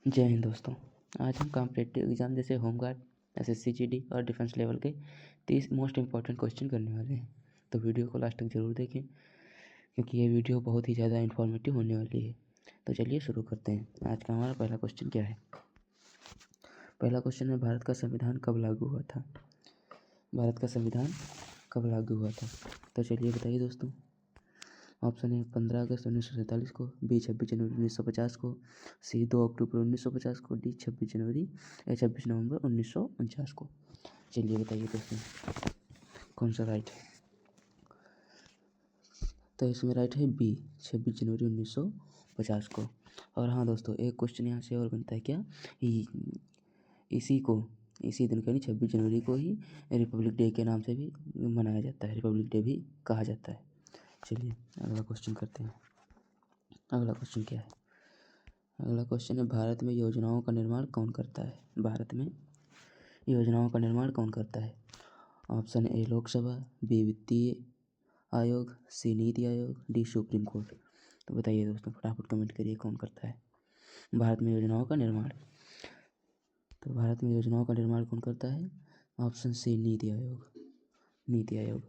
जय हिंद दोस्तों। आज हम कॉम्पिटिटिव एग्ज़ाम जैसे होमगार्ड, एसएससी जीडी और डिफेंस लेवल के 30 मोस्ट इंपॉर्टेंट क्वेश्चन करने वाले हैं। तो वीडियो को लास्ट तक ज़रूर देखें क्योंकि ये वीडियो बहुत ही ज़्यादा इन्फॉर्मेटिव होने वाली है। तो चलिए शुरू करते हैं। आज का हमारा पहला क्वेश्चन क्या है। पहला क्वेश्चन है, भारत का संविधान कब लागू हुआ था। भारत का संविधान कब लागू हुआ था, तो चलिए बताइए दोस्तों। ऑप्शन है 15 अगस्त 1947 को, बी 26 जनवरी 1950 को, सी 2 अक्टूबर 1950 को, डी 26 नवंबर 1949 को। चलिए बताइए दोस्तों कौन सा राइट है। तो इसमें राइट है बी 26 जनवरी 1950 को। और हाँ दोस्तों, एक क्वेश्चन यहाँ से और बनता है क्या, इसी दिन यानी 26 जनवरी को ही रिपब्लिक डे के नाम से भी मनाया जाता है, रिपब्लिक डे भी कहा जाता है। चलिए अगला क्वेश्चन करते हैं। अगला क्वेश्चन क्या है। अगला क्वेश्चन है, भारत में योजनाओं का निर्माण कौन करता है। भारत में योजनाओं का निर्माण कौन करता है। ऑप्शन ए लोकसभा, बी वित्तीय आयोग, सी NITI Aayog, D supreme court. तो बताइए दोस्तों, फटाफट कमेंट करिए कौन करता है भारत में योजनाओं का निर्माण। तो भारत में योजनाओं का निर्माण कौन करता है। ऑप्शन सी नीति आयोग, नीति आयोग।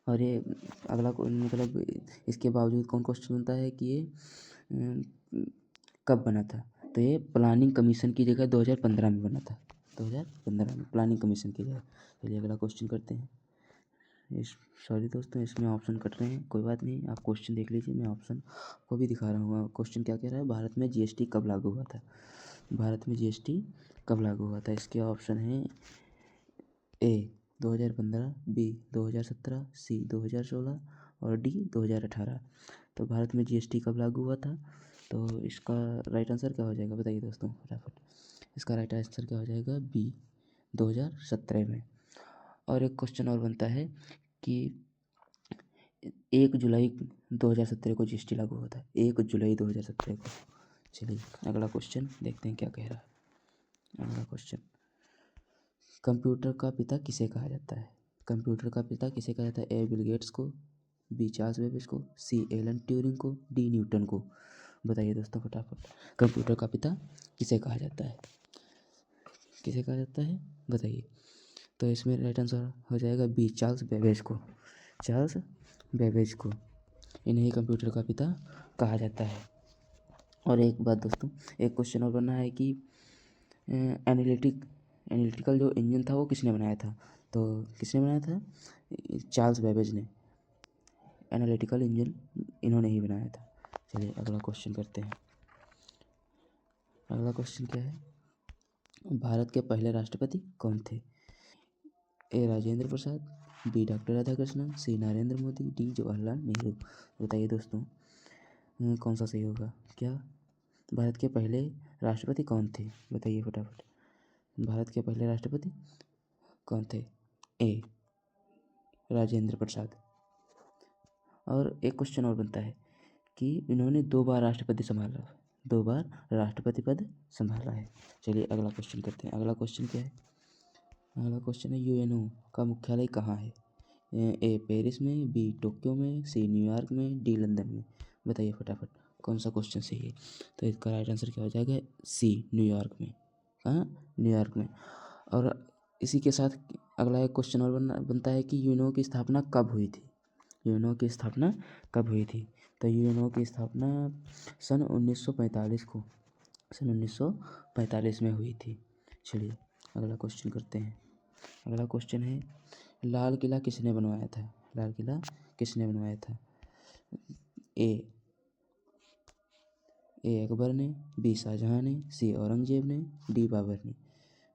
और ये अगला मतलब इसके बावजूद कौन क्वेश्चन बनता है कि ये कब बना था। तो ये प्लानिंग कमीशन की जगह 2015 में बना था। 2015 में प्लानिंग कमीशन की जगह। चलिए अगला क्वेश्चन करते हैं। सॉरी दोस्तों, इसमें ऑप्शन कट रहे हैं, कोई बात नहीं, आप क्वेश्चन देख लीजिए, मैं ऑप्शन को भी दिखा रहा हूँ। क्वेश्चन क्या कह रहा है, भारत में जीएसटी कब लागू हुआ था। भारत में जीएसटी कब लागू हुआ था। इसके ऑप्शन हैं ए 2015, बी 2017, सी 2016 और डी 2018। तो भारत में जीएसटी कब लागू हुआ था, तो इसका राइट आंसर क्या हो जाएगा, बताइए दोस्तों फटाफट। इसका राइट आंसर क्या हो जाएगा, बी 2017 में। और एक क्वेश्चन और बनता है कि 1 जुलाई 2017 को जीएसटी लागू हुआ था, 1 जुलाई 2017 को। चलिए अगला क्वेश्चन देखते हैं क्या कह रहा है। अगला क्वेश्चन, कंप्यूटर का पिता किसे कहा जाता है। कंप्यूटर का पिता किसे कहा जाता है। ए बिल गेट्स को, बी चार्ल्स बेबेज को, सी एलन ट्यूरिंग को, डी न्यूटन को। बताइए दोस्तों फटाफट, कंप्यूटर का पिता किसे कहा जाता है, किसे कहा जाता है बताइए। तो इसमें राइट आंसर हो जाएगा बी चार्ल्स बेबेज को, चार्ल्स बेबेज को। इन्हें कंप्यूटर का पिता कहा जाता है। और एक बात दोस्तों, एक क्वेश्चन और बनना है कि एनालिटिकल जो इंजन था वो किसने बनाया था। तो किसने बनाया था, चार्ल्स बेबेज ने। एनालिटिकल इंजन इन्होंने ही बनाया था। चलिए अगला क्वेश्चन करते हैं। अगला क्वेश्चन क्या है, भारत के पहले राष्ट्रपति कौन थे। ए राजेंद्र प्रसाद, बी डॉक्टर राधाकृष्णन, सी नरेंद्र मोदी, डी जवाहरलाल नेहरू। बताइए दोस्तों कौन सा सही होगा। क्या भारत के पहले राष्ट्रपति कौन थे, बताइए फटाफट। भारत के पहले राष्ट्रपति कौन थे। ए राजेंद्र प्रसाद। और एक क्वेश्चन और बनता है कि इन्होंने 2 बार राष्ट्रपति संभाला, 2 बार राष्ट्रपति पद संभाला है। चलिए अगला क्वेश्चन करते हैं। अगला क्वेश्चन क्या है। अगला क्वेश्चन है, यूएनओ का मुख्यालय कहाँ है। ए पेरिस में, बी टोक्यो में, सी न्यूयॉर्क में, डी लंदन में। बताइए फटाफट कौन सा क्वेश्चन सही है। तो इसका राइट आंसर क्या हो जाएगा, सी न्यूयॉर्क में। कहाँ, न्यूयॉर्क में। और इसी के साथ अगला एक क्वेश्चन और बनता है कि यूएनओ की स्थापना कब हुई थी। यूएनओ की स्थापना कब हुई थी। तो यूएनओ की स्थापना सन 1945 को, सन 1945 में हुई थी। चलिए अगला क्वेश्चन करते हैं। अगला क्वेश्चन है, लाल किला किसने बनवाया था। लाल किला किसने बनवाया था। ए अकबर ने, बी शाहजहाँ ने, सी औरंगजेब ने, डी बाबर ने।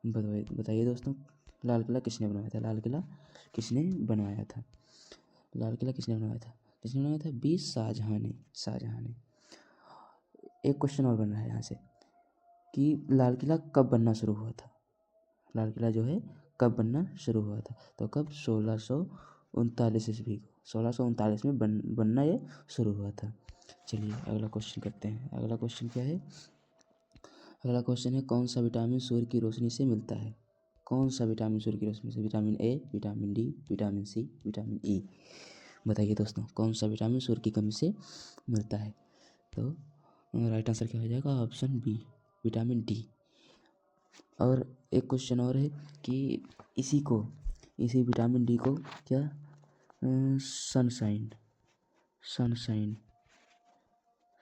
बताइए दोस्तों लाल किला किसने बनवाया था। लाल किला किसने बनवाया था। लाल किला किसने बनवाया था, किसने बनवाया था, बी शाहजहाँ ने, शाहजहाँ ने। एक क्वेश्चन और बन रहा है यहाँ से कि लाल किला कब बनना शुरू हुआ था। लाल किला जो है कब बनना शुरू हुआ था, तो कब, 1639 ईस्वी को, 1639 में बनना ये शुरू हुआ था। चलिए अगला क्वेश्चन करते हैं। अगला क्वेश्चन क्या है। अगला क्वेश्चन है, कौन सा विटामिन सूर्य की रोशनी से मिलता है। कौन सा विटामिन सूर्य की रोशनी से, vitamin A, vitamin D, vitamin C, vitamin E. बताइए दोस्तों कौन सा विटामिन सूर्य की कमी से मिलता है। तो राइट आंसर क्या हो जाएगा? Option B, vitamin D. और एक क्वेश्चन और है कि इसी विटामिन डी को क्या सनशाइन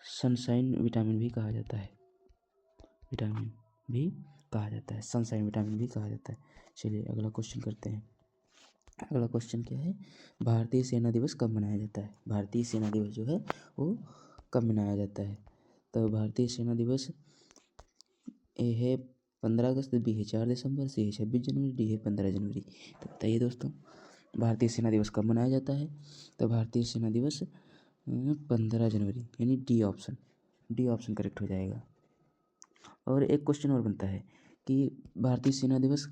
सनशाइन विटामिन भी कहा जाता है। विटामिन भी कहा जाता है, सनशाइन विटामिन भी कहा जाता है। चलिए अगला क्वेश्चन करते हैं। अगला क्वेश्चन क्या है? भारतीय सेना दिवस कब मनाया जाता है? भारतीय सेना दिवस जो है वो कब मनाया जाता है? तो भारतीय सेना दिवस ए है 15 अगस्त, बी है 4 दिसंबर, सी है 26 जनवरी, डी है 15 जनवरी। तो बताइए दोस्तों, भारतीय सेना दिवस कब मनाया जाता है? तो भारतीय सेना दिवस 15 जनवरी, यानी डी ऑप्शन करेक्ट हो जाएगा। और एक क्वेश्चन और बनता है कि भारतीय सेना दिवस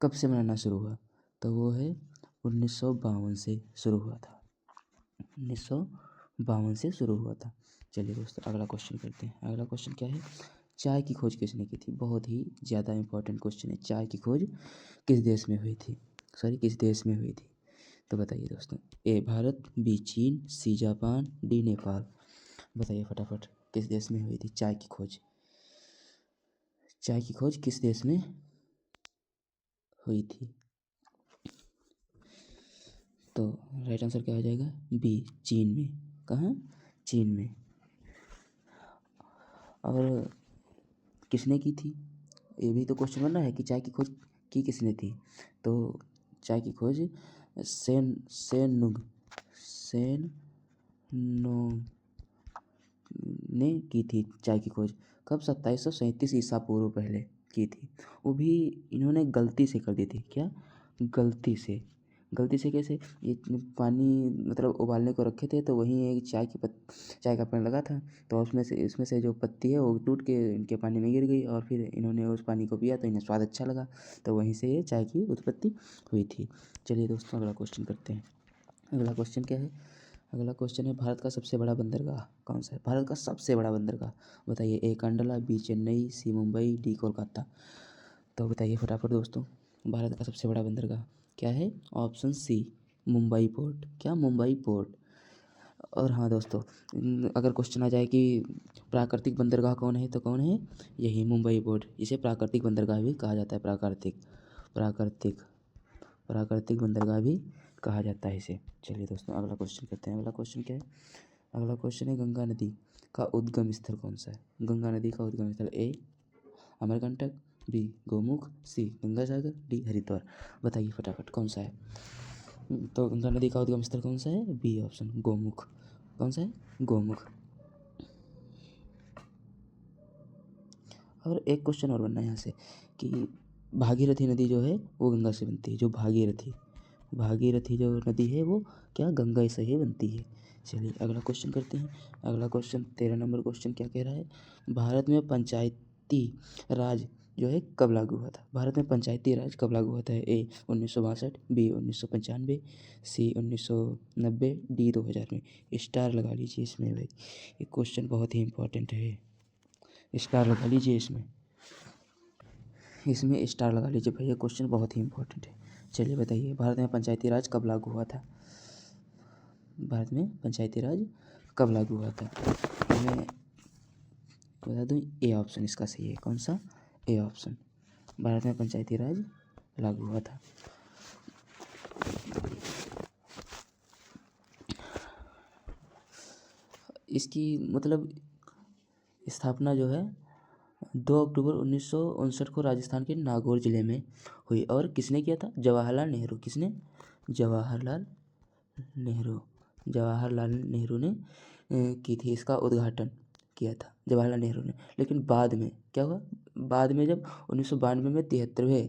कब से मनाना शुरू हुआ? तो वो है 1952 से शुरू हुआ था। 1952 से शुरू हुआ था। चलिए दोस्तों अगला क्वेश्चन करते हैं। अगला क्वेश्चन क्या है? चाय की खोज किसने की थी? बहुत ही ज़्यादा इंपॉर्टेंट क्वेश्चन है। चाय की खोज किस देश में हुई थी? तो बताइए दोस्तों, ए भारत, बी चीन, सी जापान, डी नेपाल। बताइए फटाफट, किस देश में हुई थी चाय की खोज? चाय की खोज किस देश में हुई थी? तो राइट आंसर क्या हो जाएगा? बी, चीन में। कहाँ? चीन में। और किसने की थी? ये भी तो क्वेश्चन बन रहा है कि चाय की खोज की किसने थी? तो चाय की खोज सेन नुंग ने की थी। चाय की खोज कब? 2737 ईसा पूर्व पहले की थी। वो भी इन्होंने गलती से कर दी थी। क्या? गलती से कैसे? ये पानी मतलब उबालने को रखे थे, तो वहीं एक चाय का पेड़ लगा था, तो उसमें से जो पत्ती है वो टूट के इनके पानी में गिर गई, और फिर इन्होंने उस पानी को पिया तो इन्हें स्वाद अच्छा लगा, तो वहीं से ये चाय की उत्पत्ति हुई थी। चलिए दोस्तों अगला क्वेश्चन करते हैं। अगला क्वेश्चन क्या है? अगला क्वेश्चन है, भारत का सबसे बड़ा बंदरगाह कौन सा है? भारत का सबसे बड़ा बंदरगाह बताइए। ए कांडला, बी चेन्नई, सी मुंबई, डी कोलकाता। तो बताइए फटाफट दोस्तों, भारत का सबसे बड़ा बंदरगाह क्या है? Option C, Mumbai port. क्या? मुंबई पोर्ट। और हाँ दोस्तों, अगर क्वेश्चन आ जाए कि प्राकृतिक बंदरगाह कौन है, तो कौन है? यही मुंबई पोर्ट। इसे प्राकृतिक बंदरगाह भी कहा जाता है। प्राकृतिक प्राकृतिक बंदरगाह भी कहा जाता है इसे। चलिए दोस्तों अगला क्वेश्चन करते हैं। अगला क्वेश्चन क्या है? अगला क्वेश्चन है, गंगा नदी का उद्गम स्थल कौन सा है? गंगा नदी का उद्गम स्थल, ए अमरकंटक, बी गोमुख, सी गंगा सागर, डी हरिद्वार। बताइए फटाफट कौन सा है? तो गंगा नदी का उद्गम स्थल कौन सा है? B option, Gomukh. कौन सा है? गोमुख। और एक क्वेश्चन और बनना है यहाँ से कि भागीरथी नदी जो है वो गंगा से बनती है। जो भागीरथी जो नदी है वो क्या? गंगा से ही बनती है। चलिए अगला क्वेश्चन करते हैं। अगला क्वेश्चन 13 नंबर क्वेश्चन क्या कह रहा है? भारत में पंचायती राज जो है कब लागू हुआ था? भारत में पंचायती राज कब लागू हुआ था? ए 1962, बी 1995, सी 1990, डी 2000 में। स्टार लगा लीजिए इसमें भाई, ये क्वेश्चन बहुत ही इंपॉर्टेंट है। स्टार लगा लीजिए इसमें स्टार लगा लीजिए भाई, ये क्वेश्चन बहुत ही इंपॉर्टेंट है। चलिए बताइए, भारत में पंचायती राज कब लागू हुआ था? भारत में पंचायती राज कब लागू हुआ था? मैं बता दूं, ए ऑप्शन इसका सही है। कौन सा? ए ऑप्शन, भारत में पंचायती राज लागू हुआ था। इसकी मतलब स्थापना जो है 2 अक्टूबर 1959 को राजस्थान के नागौर जिले में हुई। और किसने किया था? जवाहरलाल नेहरू। किसने? जवाहरलाल नेहरू ने की थी। इसका उद्घाटन किया था जवाहरलाल नेहरू ने। लेकिन बाद में क्या हुआ? बाद में जब 1992 में 73वें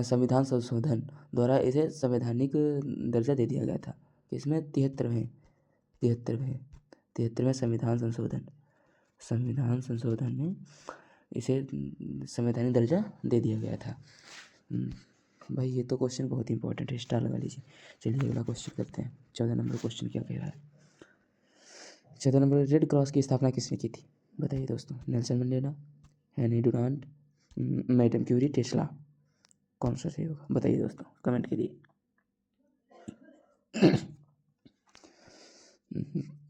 संविधान संशोधन द्वारा इसे संवैधानिक दर्जा दे दिया गया था। किसमें? 73वें संविधान संशोधन में इसे संवैधानिक दर्जा दे दिया गया था। भाई ये तो क्वेश्चन बहुत ही इंपॉर्टेंट है, स्टार लगा लीजिए। चलिए अगला क्वेश्चन करते हैं। 14 नंबर क्वेश्चन क्या कह रहा है? 14 नंबर, रेड क्रॉस की स्थापना किसने की थी? बताइए दोस्तों। Nelson Mandela, Henry Dunant, madam Curie, Tesla. कौन सा सही होगा? बताइए दोस्तों, कमेंट कीजिए।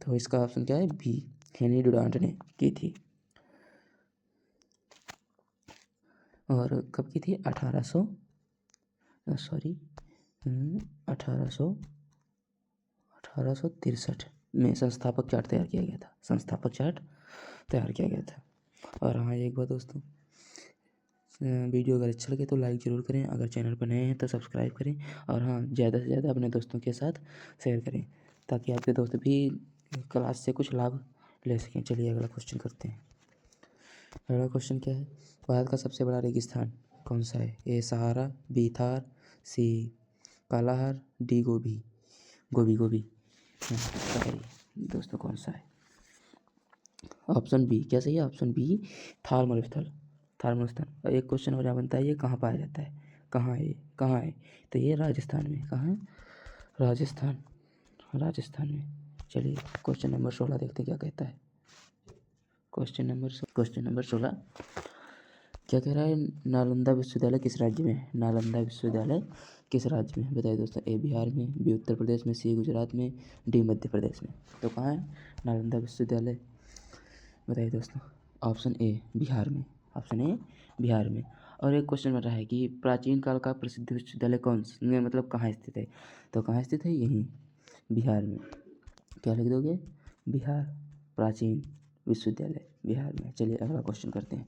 तो इसका ऑप्शन क्या है? बी, एंथनी डुरांट ने की थी। और कब की थी? 1863 में संस्थापक चार्ट तैयार किया गया था। संस्थापक चार्ट तैयार किया गया था। और हाँ, एक बात दोस्तों, वीडियो अगर अच्छा लगे तो लाइक ज़रूर करें, अगर चैनल पर नए हैं तो सब्सक्राइब करें, और हाँ, ज़्यादा से ज़्यादा अपने दोस्तों के साथ शेयर करें ताकि आपके दोस्त भी क्लास से कुछ लाभ ले सकें। चलिए अगला क्वेश्चन करते हैं। अगला क्वेश्चन क्या है? भारत का सबसे बड़ा रेगिस्तान कौन सा है? ए सहारा, बी थार, सी कालाहार, डी गोबी। बताइए दोस्तों कौन सा है? ऑप्शन बी क्या सही है? ऑप्शन बी थार मरुस्थल। और एक क्वेश्चन और यहाँ बनता है, ये कहाँ पाया जाता है? कहाँ है? तो ये राजस्थान में। कहाँ है? राजस्थान में। चलिए क्वेश्चन नंबर 16 देखते हैं क्या कहता है। क्वेश्चन नंबर 16 क्या कह रहा है? नालंदा विश्वविद्यालय किस राज्य में है? नालंदा विश्वविद्यालय किस राज्य में? बताइए दोस्तों। ए बिहार में, बी उत्तर प्रदेश में, सी गुजरात में, डी मध्य प्रदेश में। तो कहाँ है नालंदा विश्वविद्यालय? बताइए दोस्तों। ऑप्शन ए बिहार में। और एक क्वेश्चन बन रहा है कि प्राचीन काल का प्रसिद्ध विश्वविद्यालय कौन सा, मतलब कहाँ स्थित है? तो कहाँ स्थित है? यहीं बिहार में। क्या लिख दोगे? बिहार। प्राचीन विश्वविद्यालय बिहार में। चलिए अगला क्वेश्चन करते हैं।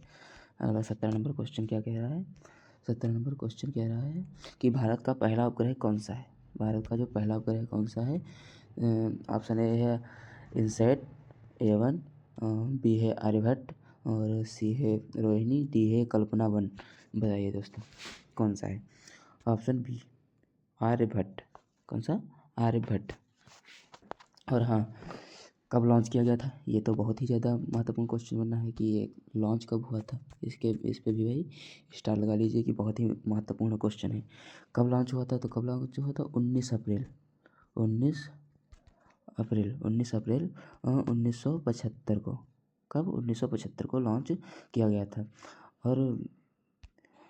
अगला 17 नंबर क्वेश्चन क्या कह रहा है? 17 नंबर क्वेश्चन कह रहा है कि भारत का पहला उपग्रह कौन सा है? भारत का जो पहला उपग्रह कौन सा है? ऑप्शन ए है इनसैट A1, बी है आर्यभट्ट, और सी है रोहिणी, डी है कल्पना 1। बताइए दोस्तों कौन सा है? Option B Aryabhatta. कौन सा? आर्यभट्ट। और हाँ, कब लॉन्च किया गया था? ये तो बहुत ही ज़्यादा महत्वपूर्ण क्वेश्चन बनना है कि ये लॉन्च कब हुआ था। इस पे भी भाई स्टार लगा लीजिए कि बहुत ही महत्वपूर्ण क्वेश्चन है। कब लॉन्च हुआ था? तो कब लॉन्च हुआ था? 19 अप्रैल 1975 को। कब? 1975 को लॉन्च किया गया था। और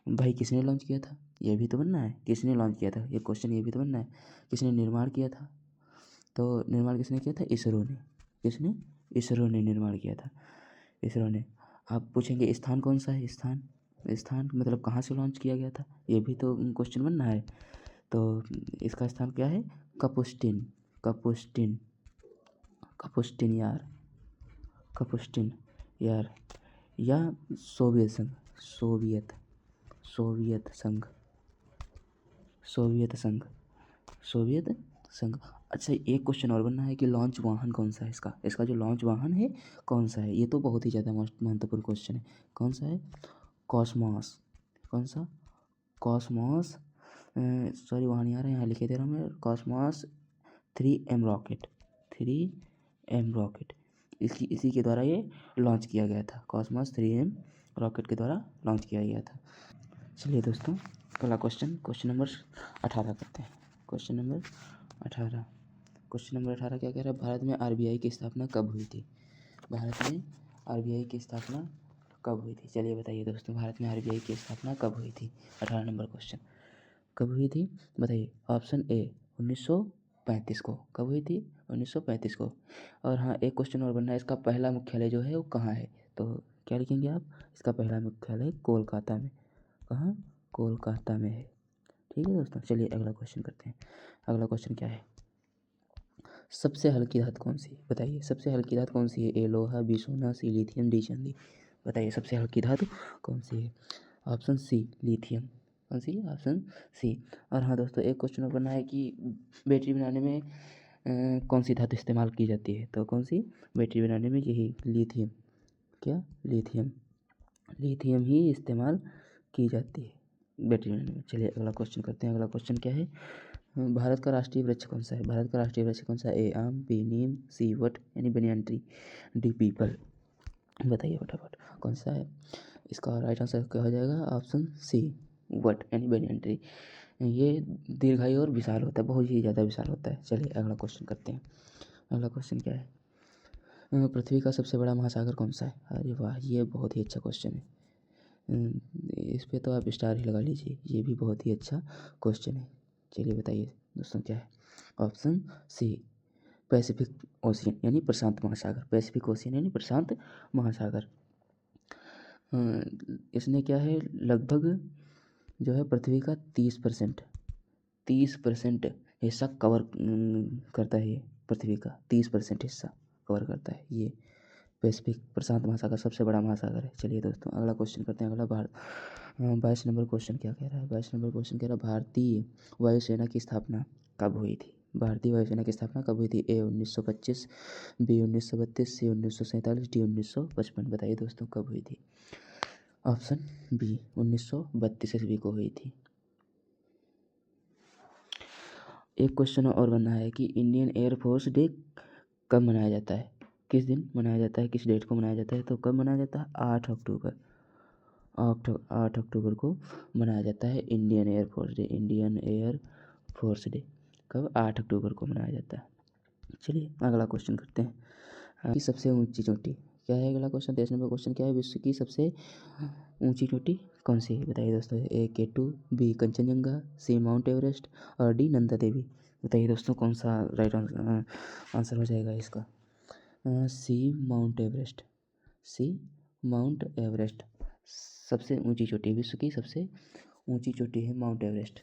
भाई किसने लॉन्च किया था? ये भी तो बनना है। किसने लॉन्च किया था? ये क्वेश्चन ये भी तो बनना है। किसने निर्माण किया था? तो निर्माण किसने किया था? इसरो ने। किसने? इसरो ने निर्माण किया था। इसरो ने। आप पूछेंगे स्थान कौन सा है? स्थान मतलब कहाँ से लॉन्च किया गया था? ये भी तो क्वेश्चन बनना है। तो इसका स्थान क्या है? कपुस्टिन यार, या सोवियत संघ। अच्छा, एक क्वेश्चन और बनना है कि लॉन्च वाहन कौन सा है इसका जो लॉन्च वाहन है कौन सा है? ये तो बहुत ही ज़्यादा महत्वपूर्ण क्वेश्चन है। कौन सा है? कॉस्मॉस। कौन सा? कॉस्मॉस। सॉरी, वहाँ नहीं आ रहा है, यहाँ लिखे दे रहा हूँ मैं। कॉस्मॉस 3M रॉकेट इसी के द्वारा ये लॉन्च किया गया था। कॉस्मॉस 3M रॉकेट के द्वारा लॉन्च किया गया था। चलिए दोस्तों अगला क्वेश्चन नंबर 18 करते हैं। क्वेश्चन नंबर 18 क्या कह रहा है? भारत में RBI की स्थापना कब हुई थी? चलिए बताइए दोस्तों, भारत में RBI की स्थापना कब हुई थी? 18 नंबर क्वेश्चन कब हुई थी? बताइए। ऑप्शन ए 1935 को। कब हुई थी? 1935 को। और हाँ, एक क्वेश्चन और बनना है, इसका पहला मुख्यालय जो है वो कहाँ है? तो क्या लिखेंगे आप? इसका पहला मुख्यालय कोलकाता में। कहाँ? कोलकाता में है। ठीक है दोस्तों, चलिए अगला क्वेश्चन करते हैं। अगला क्वेश्चन क्या है? सबसे हल्की धातु कौन सी? बताइए सबसे हल्की धातु कौन सी है? ए लोहा, बी सोना, सी लिथियम, डी चांदी। बताइए सबसे हल्की धातु कौन सी है? Option C lithium. कौन सी? Option C. और हाँ दोस्तों, एक क्वेश्चन और बनना है कि बैटरी बनाने में कौन सी धातु इस्तेमाल की जाती है? तो कौन सी? बैटरी बनाने में यही लिथियम। क्या? लिथियम ही इस्तेमाल की जाती है बैटरी बनाने में। चलिए अगला क्वेश्चन करते हैं। अगला क्वेश्चन क्या है? भारत का राष्ट्रीय वृक्ष कौन सा है? ए आम, बी नीम, सी वट यानी बनियान ट्री, डी पीपल। बताइए फटाफट कौन सा है? इसका राइट आंसर क्या हो जाएगा? ऑप्शन सी वट यानी बनियान ट्री। ये दीर्घायु और विशाल होता है, बहुत ही ज़्यादा विशाल होता है। चलिए अगला क्वेश्चन करते हैं। अगला क्वेश्चन क्या है? पृथ्वी का सबसे बड़ा महासागर कौन सा है? अरे वाह, ये बहुत ही अच्छा क्वेश्चन है। इस पे तो आप स्टार ही लगा लीजिए, ये भी बहुत ही अच्छा क्वेश्चन है। चलिए बताइए दोस्तों क्या है? ऑप्शन सी पैसिफिक ओशियन यानी प्रशांत महासागर, पैसिफिक ओशियन यानी प्रशांत महासागर। इसने क्या है, लगभग जो है पृथ्वी का 30% हिस्सा कवर करता है। ये पृथ्वी का 30% हिस्सा कवर करता है ये पैसिफिक प्रशांत महासागर, सबसे बड़ा महासागर है। चलिए दोस्तों अगला क्वेश्चन करते हैं। अगला 22 नंबर क्वेश्चन क्या कह रहा है? 22 नंबर क्वेश्चन कह रहा है भारतीय वायुसेना की स्थापना कब हुई थी? भारतीय वायुसेना की स्थापना कब हुई थी? ए 1925, बी 1932, सी 1947, डी 1955। बताइए दोस्तों कब हुई थी? ऑप्शन बी 1932 ईस्वी को हुई थी। एक क्वेश्चन और बना है कि इंडियन एयरफोर्स डे कब मनाया जाता है? किस दिन मनाया जाता है, किस डेट को मनाया जाता है? तो कब मनाया जाता है? 8 अक्टूबर। 8 अक्टूबर को मनाया जाता है Indian air force day. Indian air force day कब? 8 अक्टूबर को मनाया जाता है। चलिए अगला क्वेश्चन करते हैं। कि सबसे ऊंची चोटी क्या है? अगला क्वेश्चन 23 नंबर क्वेश्चन क्या है? विश्व की सबसे ऊंची चोटी कौन सी है? बताइए दोस्तों। ए K2, बी कंचनजंगा, सी माउंट एवरेस्ट और डी नंदा देवी। बताइए दोस्तों कौन सा राइट आंसर हो जाएगा इसका? सी माउंट एवरेस्ट। सी माउंट एवरेस्ट सबसे ऊंची चोटी, विश्व की सबसे ऊंची चोटी है माउंट एवरेस्ट।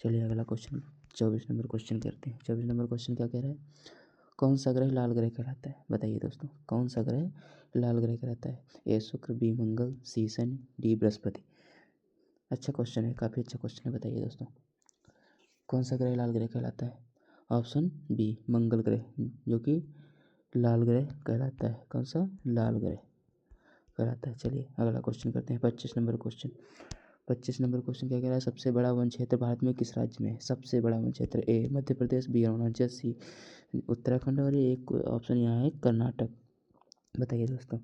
चलिए अगला क्वेश्चन 24 नंबर क्वेश्चन करते हैं। 24 नंबर क्वेश्चन क्या कह रहा है? कौन सा ग्रह लाल ग्रह कहलाता है? बताइए दोस्तों कौन सा ग्रह लाल ग्रह कहलाता है? ए शुक्र, बी मंगल, सी शनि, डी बृहस्पति। अच्छा क्वेश्चन है, काफ़ी अच्छा क्वेश्चन है। बताइए दोस्तों कौन सा ग्रह लाल ग्रह कहलाता है? ऑप्शन बी मंगल ग्रह, जो कि लाल ग्रह कहलाता है। कौन सा? लाल ग्रह कहलाता है। चलिए अगला क्वेश्चन करते हैं। 25 नंबर क्वेश्चन। 25 नंबर क्वेश्चन क्या कह रहा है? सबसे बड़ा वन क्षेत्र भारत में किस राज्य में है? सबसे बड़ा वन क्षेत्र ए मध्य प्रदेश, बी अरुणाचल, सी उत्तराखंड और एक ऑप्शन यहाँ है कर्नाटक। बताइए दोस्तों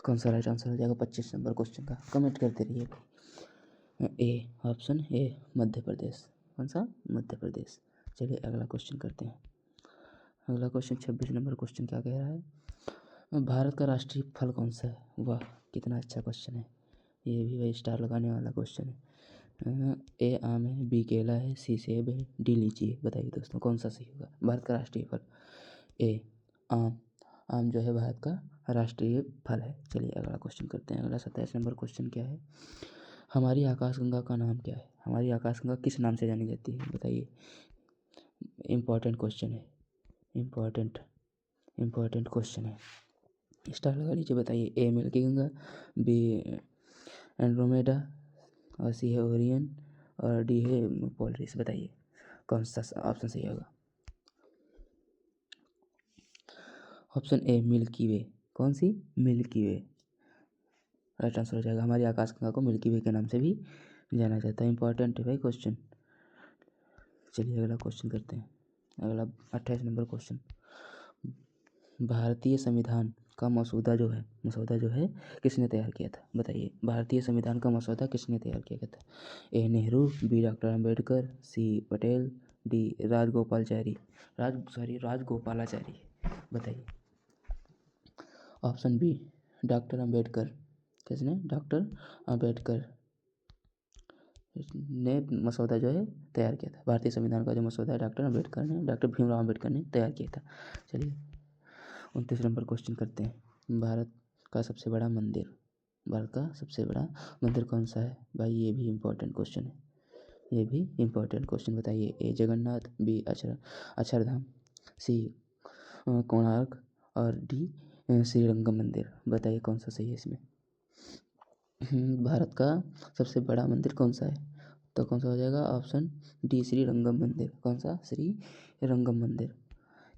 कौन सा राइट आंसर हो जाएगा 25 नंबर क्वेश्चन का? कमेंट करते रहिए। A option A Madhya Pradesh. कौन सा? मध्य प्रदेश। चलिए अगला क्वेश्चन करते हैं। अगला क्वेश्चन 26 नंबर क्वेश्चन क्या कह रहा है? भारत का राष्ट्रीय फल कौन सा है? वाह कितना अच्छा क्वेश्चन है, ये भी भाई स्टार लगाने वाला क्वेश्चन है। ए आम है, बी केला है, सी सेब है, डी लीची है। बताइए दोस्तों कौन सा सही होगा? भारत का राष्ट्रीय फल ए आम। आम जो है भारत का राष्ट्रीय फल है। चलिए अगला क्वेश्चन करते हैं। अगला 27 नंबर क्वेश्चन क्या है? हमारी आकाशगंगा का नाम क्या है? हमारी आकाशगंगा किस नाम से जानी जाती है? बताइए। इम्पॉर्टेंट क्वेश्चन है, इम्पॉर्टेंट क्वेश्चन है, स्टार लगा लीजिए। बताइए। ए मिल्की गंगा, बी एंड्रोमेडा और सी है ओरियन और डी है पोलरिस। बताइए कौन सा ऑप्शन सही होगा? ऑप्शन ए मिल्की वे। कौन सी? मिल्की वे राइट आंसर हो जाएगा। हमारी आकाशगंगा को मिल्की वे के नाम से भी जाना जाता है। इंपॉर्टेंट है भाई क्वेश्चन। चलिए अगला क्वेश्चन करते हैं। अगला 28 नंबर क्वेश्चन। भारतीय संविधान का मसौदा जो है किसने तैयार किया था? बताइए भारतीय संविधान का मसौदा किसने तैयार किया था? A Nehru, B doctor Ambedkar, C Patel, D Rajagopalachari. बताइए। Option B doctor Ambedkar. किसने? डॉक्टर अम्बेडकर ने मसौदा जो है तैयार किया था। भारतीय संविधान का जो मसौदा है डॉक्टर भीमराव अम्बेडकर ने तैयार किया था। चलिए 29 नंबर क्वेश्चन करते हैं। भारत का सबसे बड़ा मंदिर कौन सा है? भाई ये भी इम्पोर्टेंट क्वेश्चन है, बताइए। ए जगन्नाथ, बी अक्षरधाम, सी कोणार्क और डी श्रीरंगम मंदिर। बताइए कौन सा सही है इसमें? भारत का सबसे बड़ा मंदिर कौन सा है? तो कौन सा हो जाएगा? ऑप्शन डी श्रीरंगम मंदिर। कौन सा? श्रीरंगम मंदिर।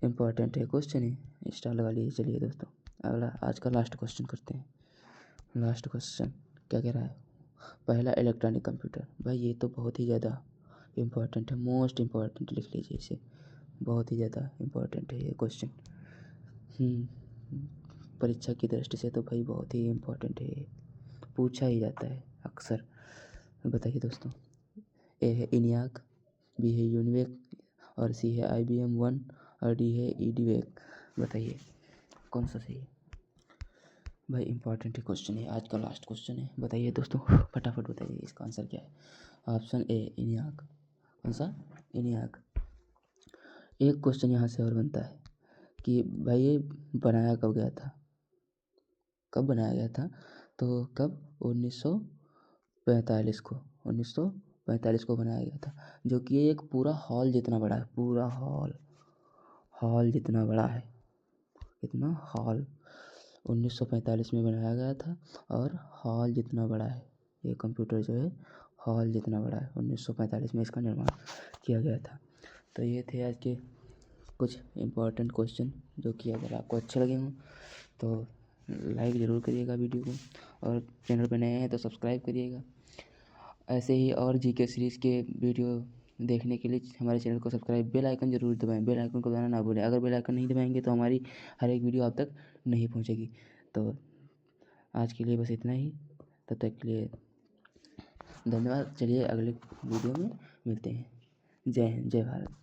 इम्पॉर्टेंट है क्वेश्चन है, स्टार लगा लीजिए। चलिए दोस्तों अगला आज का लास्ट क्वेश्चन करते हैं। लास्ट क्वेश्चन क्या कह रहा है? पहला इलेक्ट्रॉनिक कंप्यूटर। भाई ये तो बहुत ही ज़्यादा इम्पॉर्टेंट है, मोस्ट इम्पॉर्टेंट लिख लीजिए इसे, बहुत ही ज़्यादा इम्पॉर्टेंट है ये क्वेश्चन। परीक्षा की दृष्टि से तो भाई बहुत ही इम्पॉर्टेंट है ये, पूछा ही जाता है अक्सर। बताइए दोस्तों। ए है इनियाक, बी है यूनिवेक और सी है IBM 1 और डी है EDVAC। बताइए कौन सा सही है? भाई इंपॉर्टेंट क्वेश्चन है, आज का लास्ट क्वेश्चन है। बताइए दोस्तों फटाफट बताइए इसका आंसर क्या है? Option A इनियाक। कौन सा? इनियाक। एक क्वेश्चन यहाँ से और बनता है, कि भाई ये बनाया कब गया था, कब बनाया गया था। तो कब, 1945 को, 1945 को बनाया गया था। जो कि ये एक पूरा हॉल जितना बड़ा है, पूरा हॉल जितना बड़ा है, इतना हॉल 1945 में बनाया गया था। और हॉल जितना बड़ा है ये कंप्यूटर जो है, हॉल जितना बड़ा है, 1945 में इसका निर्माण किया गया था। तो ये थे आज के कुछ इम्पोर्टेंट क्वेश्चन, जो कि अगर आपको अच्छे लगे हों तो लाइक ज़रूर करिएगा वीडियो को, और चैनल पर नए हैं तो सब्सक्राइब करिएगा। ऐसे ही और जीके सीरीज़ के वीडियो देखने के लिए हमारे चैनल को सब्सक्राइब, बेल आइकन ज़रूर दबाएं, बेल आइकन को दबाना ना भूलें। अगर बेल आइकन नहीं दबाएंगे तो हमारी हर एक वीडियो आप तक नहीं पहुंचेगी। तो आज के लिए बस इतना ही, तब तक के लिए धन्यवाद। चलिए अगले वीडियो में मिलते हैं। जय हिंद, जय भारत।